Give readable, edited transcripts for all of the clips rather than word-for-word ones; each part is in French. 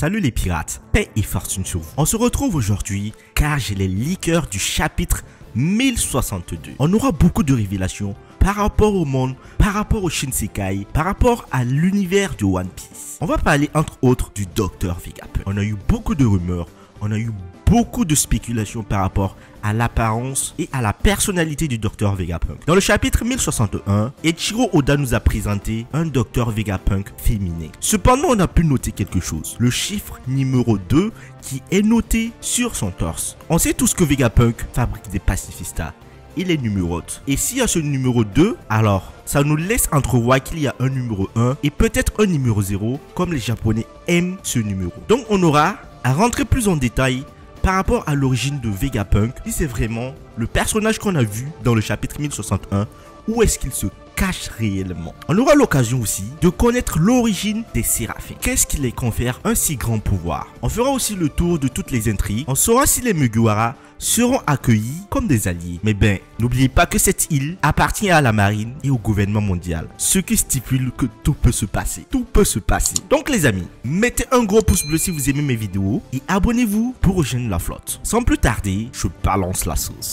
Salut les pirates, paix et fortune sur vous. On se retrouve aujourd'hui car j'ai les leakers du chapitre 1062. On aura beaucoup de révélations par rapport au monde, par rapport au Shinsekai, par rapport à l'univers de One Piece. On va parler entre autres du Dr Vegapunk. On a eu beaucoup de rumeurs, on a eu beaucoup de spéculations par rapport à l'apparence et à la personnalité du Dr Vegapunk. Dans le chapitre 1061, Eiichiro Oda nous a présenté un Dr Vegapunk féminin. Cependant, on a pu noter quelque chose. Le chiffre numéro 2 qui est noté sur son torse. On sait tous que Vegapunk fabrique des pacifistas. Il les numérote. Et s'il y a ce numéro 2, alors ça nous laisse entrevoir qu'il y a un numéro 1 et peut-être un numéro 0, comme les Japonais aiment ce numéro. Donc on aura à rentrer plus en détail par rapport à l'origine de Vegapunk, si c'est vraiment le personnage qu'on a vu dans le chapitre 1061, où est-ce qu'il se cache réellement. On aura l'occasion aussi de connaître l'origine des Séraphins. Qu'est-ce qui les confère un si grand pouvoir? On fera aussi le tour de toutes les intrigues. On saura si les Mugiwara seront accueillis comme des alliés. Mais ben, n'oubliez pas que cette île appartient à la marine et au gouvernement mondial. Ce qui stipule que tout peut se passer. Tout peut se passer. Donc les amis, mettez un gros pouce bleu si vous aimez mes vidéos et abonnez-vous pour rejoindre la flotte. Sans plus tarder, je balance la sauce.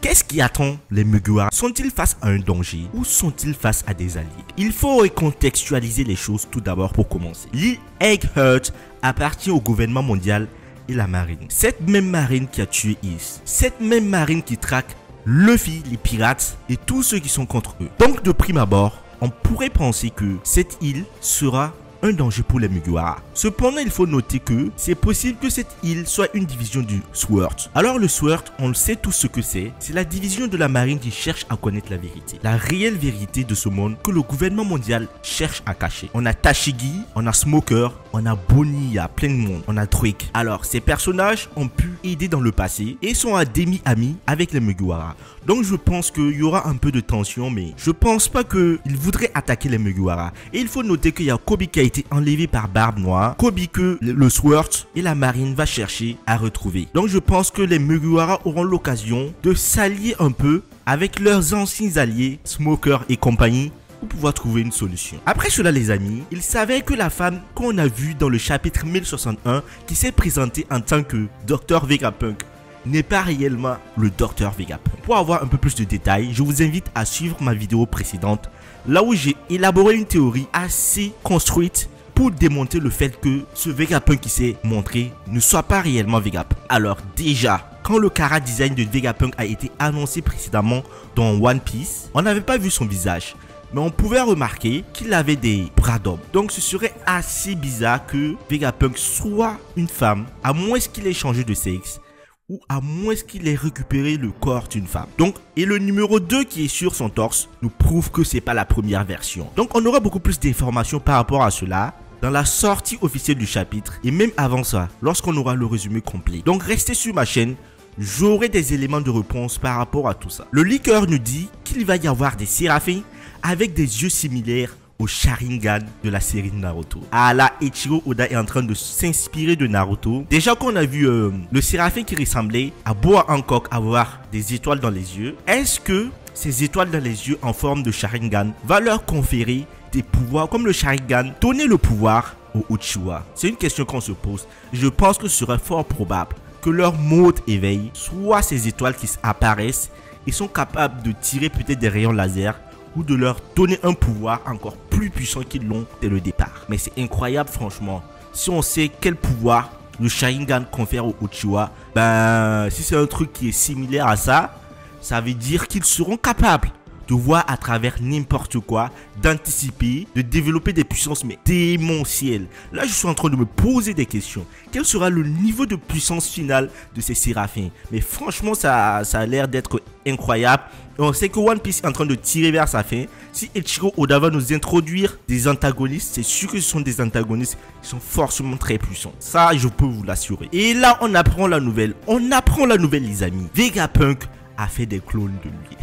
Qu'est-ce qui attend les Mugiwara? Sont-ils face à un danger ou sont-ils face à des alliés? Il faut recontextualiser les choses tout d'abord pour commencer. L'île Eggheart appartient au gouvernement mondial et la marine. Cette même marine qui a tué Ace. Cette même marine qui traque Luffy, les pirates et tous ceux qui sont contre eux. Donc de prime abord, on pourrait penser que cette île sera un danger pour les Mugiwara. Cependant, il faut noter que c'est possible que cette île soit une division du SWORD. Alors le SWORD, on le sait tous ce que c'est la division de la marine qui cherche à connaître la vérité. La réelle vérité de ce monde que le gouvernement mondial cherche à cacher. On a Tashigi, on a Smoker, on a Bonnie, il y a plein de monde, on a Drake. Alors ces personnages ont pu aider dans le passé et sont à demi-amis avec les Mugiwara. Donc je pense qu'il y aura un peu de tension, mais je pense pas qu'ils voudraient attaquer les Mugiwara. Et il faut noter qu'il y a Kobe qui a été enlevé par Barbe Noire. Kobe que le SWORD et la marine va chercher à retrouver. Donc je pense que les Mugiwara auront l'occasion de s'allier un peu avec leurs anciens alliés, Smoker et compagnie, pour pouvoir trouver une solution. Après cela les amis, il s'avère que la femme qu'on a vue dans le chapitre 1061 qui s'est présentée en tant que Dr Vegapunk n'est pas réellement le Dr Vegapunk. Pour avoir un peu plus de détails, je vous invite à suivre ma vidéo précédente, là où j'ai élaboré une théorie assez construite pour démontrer le fait que ce Vegapunk qui s'est montré ne soit pas réellement Vegapunk. Alors déjà, quand le Kara design de Vegapunk a été annoncé précédemment dans One Piece, on n'avait pas vu son visage, mais on pouvait remarquer qu'il avait des bras d'homme. Donc ce serait assez bizarre que Vegapunk soit une femme, à moins qu'il ait changé de sexe, ou à moins qu'il ait récupéré le corps d'une femme. Donc, et le numéro 2 qui est sur son torse nous prouve que c'est pas la première version. Donc on aura beaucoup plus d'informations par rapport à cela dans la sortie officielle du chapitre et même avant ça, lorsqu'on aura le résumé complet. Donc restez sur ma chaîne, j'aurai des éléments de réponse par rapport à tout ça. Le leaker nous dit qu'il va y avoir des séraphins avec des yeux similaires au Sharingan de la série de Naruto. Ah là, Eiichiro Oda est en train de s'inspirer de Naruto. Déjà qu'on a vu le séraphin qui ressemblait à Boa Hancock avoir des étoiles dans les yeux, est-ce que ces étoiles dans les yeux en forme de Sharingan va leur conférer des pouvoirs comme le Sharingan, donner le pouvoir aux Uchiwa? C'est une question qu'on se pose. Je pense que ce serait fort probable que leur mode éveil soit ces étoiles qui apparaissent et sont capables de tirer peut-être des rayons laser ou de leur donner un pouvoir encore plus puissant qu'ils l'ont dès le départ. Mais c'est incroyable franchement. Si on sait quel pouvoir le Sharingan confère aux Uchiwa, ben si c'est un truc qui est similaire à ça, ça veut dire qu'ils seront capables de voir à travers n'importe quoi, d'anticiper, de développer des puissances mais démentielles. Là, je suis en train de me poser des questions. Quel sera le niveau de puissance finale de ces séraphins? Mais franchement, ça a l'air d'être incroyable. Et on sait que One Piece est en train de tirer vers sa fin. Si Eiichiro Oda va nous introduire des antagonistes, c'est sûr que ce sont des antagonistes qui sont forcément très puissants. Ça, je peux vous l'assurer. Et là, on apprend la nouvelle. On apprend la nouvelle, les amis. Vegapunk a fait des clones de lui.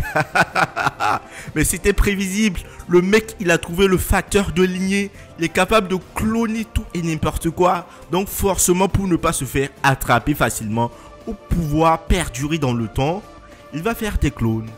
Mais c'était prévisible. Le mec, il a trouvé le facteur de lignée. Il est capable de cloner tout et n'importe quoi. Donc forcément, pour ne pas se faire attraper facilement ou pouvoir perdurer dans le temps, il va faire des clones,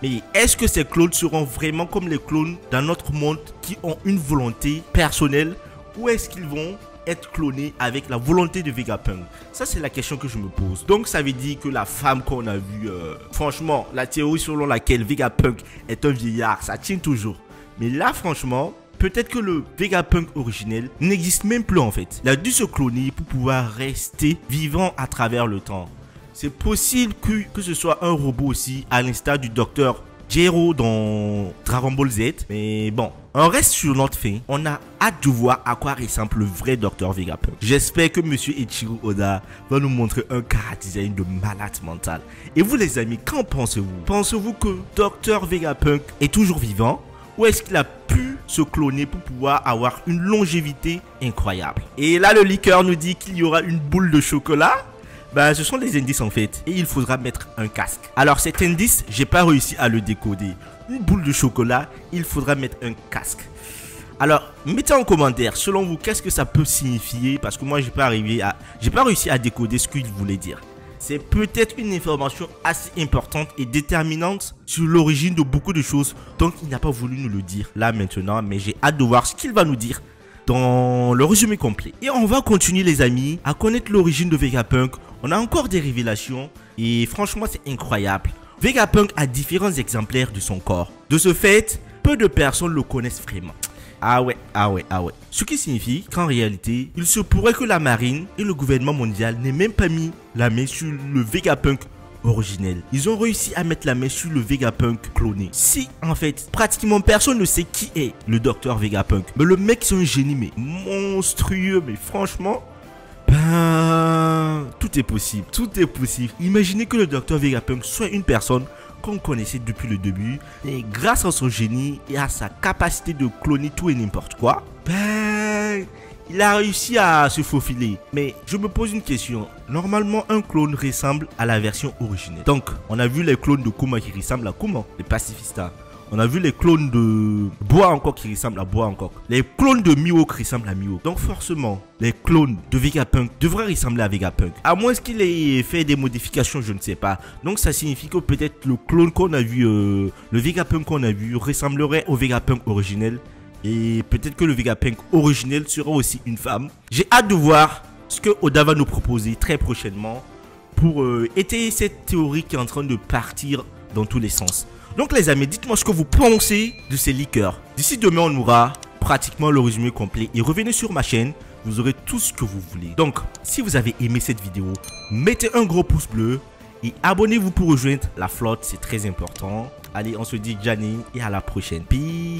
Mais est-ce que ces clones seront vraiment comme les clones dans notre monde qui ont une volonté personnelle, ou est-ce qu'ils vont être clonés avec la volonté de Vegapunk? Ça, c'est la question que je me pose. Donc ça veut dire que la femme qu'on a vue, franchement, la théorie selon laquelle Vegapunk est un vieillard, ça tient toujours. Mais là, franchement, peut-être que le Vegapunk originel n'existe même plus en fait. Il a dû se cloner pour pouvoir rester vivant à travers le temps. C'est possible que ce soit un robot aussi, à l'instar du docteur Gero dans Dragon Ball Z. Mais bon, on reste sur notre fin. On a hâte de voir à quoi ressemble le vrai docteur Vegapunk. J'espère que monsieur Eiichiro Oda va nous montrer un chara-design de malade mental. Et vous les amis, qu'en pensez-vous? Pensez-vous que docteur Vegapunk est toujours vivant? Ou est-ce qu'il a pu se cloner pour pouvoir avoir une longévité incroyable? Et là, le leaker nous dit qu'il y aura une boule de chocolat. Ben, ce sont des indices en fait. Et il faudra mettre un casque. Alors cet indice, j'ai pas réussi à le décoder. Une boule de chocolat, il faudra mettre un casque. Alors, mettez en commentaire, selon vous, qu'est-ce que ça peut signifier? Parce que moi, j'ai pas réussi à décoder ce qu'il voulait dire. C'est peut-être une information assez importante et déterminante sur l'origine de beaucoup de choses. Donc, il n'a pas voulu nous le dire là maintenant. Mais j'ai hâte de voir ce qu'il va nous dire dans le résumé complet. Et on va continuer les amis à connaître l'origine de Vegapunk. On a encore des révélations et franchement c'est incroyable. Vegapunk a différents exemplaires de son corps. De ce fait, peu de personnes le connaissent vraiment. Ah ouais. Ce qui signifie qu'en réalité, il se pourrait que la marine et le gouvernement mondial n'aient même pas mis la main sur le Vegapunk originel. Ils ont réussi à mettre la main sur le Vegapunk cloné. Si, en fait, pratiquement personne ne sait qui est le docteur Vegapunk. Mais le mec, c'est un génie, mais monstrueux, mais franchement, ben, tout est possible. Imaginez que le docteur Vegapunk soit une personne qu'on connaissait depuis le début, et grâce à son génie et à sa capacité de cloner tout et n'importe quoi, ben, il a réussi à se faufiler. Mais je me pose une question. Normalement, un clone ressemble à la version originelle. Donc, on a vu les clones de Kuma qui ressemblent à Kuma, les pacifistas. On a vu les clones de Bois encore qui ressemblent à Bois encore. Les clones de Mihawk qui ressemblent à Mihawk. Donc forcément, les clones de Vegapunk devraient ressembler à Vegapunk. À moins qu'il ait fait des modifications, je ne sais pas. Donc ça signifie que peut-être le clone qu'on a vu, le Vegapunk qu'on a vu ressemblerait au Vegapunk originel. Et peut-être que le Vegapunk originel sera aussi une femme. J'ai hâte de voir ce que Oda va nous proposer très prochainement pour étayer cette théorie qui est en train de partir dans tous les sens. Donc les amis, dites-moi ce que vous pensez de ces leakers. D'ici demain, on aura pratiquement le résumé complet. Et revenez sur ma chaîne, vous aurez tout ce que vous voulez. Donc, si vous avez aimé cette vidéo, mettez un gros pouce bleu et abonnez-vous pour rejoindre la flotte, c'est très important. Allez, on se dit Gianni et à la prochaine. Peace.